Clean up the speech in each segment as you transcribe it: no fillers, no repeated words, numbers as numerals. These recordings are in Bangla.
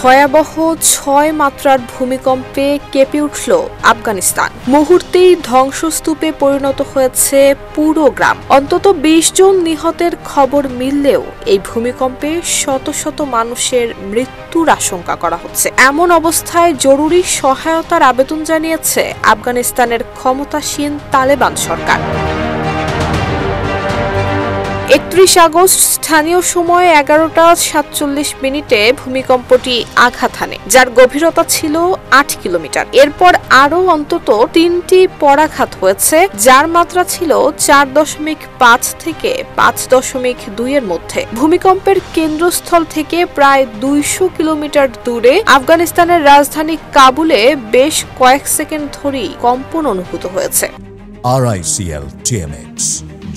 ভয়াবহ ৬ মাত্রার ভূমিকম্পে কেঁপে উঠল আফগানিস্তান। মুহূর্তেই ধ্বংসস্তূপে পরিণত হয়েছে পুরো গ্রাম। অন্তত ২০ জন নিহতের খবর মিললেও এই ভূমিকম্পে শত শত মানুষের মৃত্যুর আশঙ্কা করা হচ্ছে। এমন অবস্থায় জরুরি সহায়তার আবেদন জানিয়েছে আফগানিস্তানের ক্ষমতাসীন তালেবান সরকার। ৩১ আগস্ট স্থানীয় সময় ১১টা ৪৭ ভূমিকম্পটি আঘাত হানে, যার গভীরতা ছিল ৮ কিলোমিটার। এরপর আরও অন্তত ৩টি পরাঘাত হয়েছে, যার মাত্রা ছিল ৪.৫ থেকে ৫.২ এর মধ্যে। ভূমিকম্পের কেন্দ্রস্থল থেকে প্রায় ২০০ কিলোমিটার দূরে আফগানিস্তানের রাজধানী কাবুলে বেশ কয়েক সেকেন্ড ধরেই কম্পন অনুভূত হয়েছে। RICL TMX,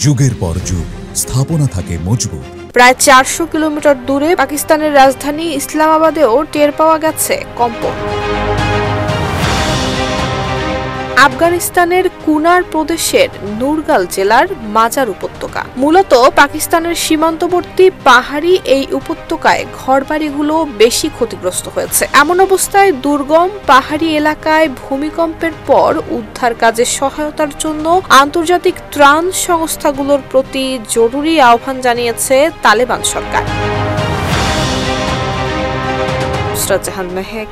যুগের পর যুগ স্থাপনা থাকে মজবুত। প্রায় ৪০০ কিলোমিটার দূরে পাকিস্তানের রাজধানী ইসলামাবাদেও টের পাওয়া গেছে কম্পন। আফগানিস্তানের কুনার প্রদেশের নুরগাল জেলার মাজার উপত্যকা। মূলত পাকিস্তানের সীমান্তবর্তী পাহাড়ি এই উপত্যকায় ঘরবাড়িগুলো বেশি ক্ষতিগ্রস্ত হয়েছে। এমন অবস্থায় দুর্গম পাহাড়ি এলাকায় ভূমিকম্পের পর উদ্ধার কাজে সহায়তার জন্য আন্তর্জাতিক ত্রাণ সংস্থাগুলোর প্রতি জরুরি আহ্বান জানিয়েছে তালেবান সরকার। নুসরাত জাহান মেহেক,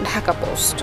ঢাকা পোস্ট।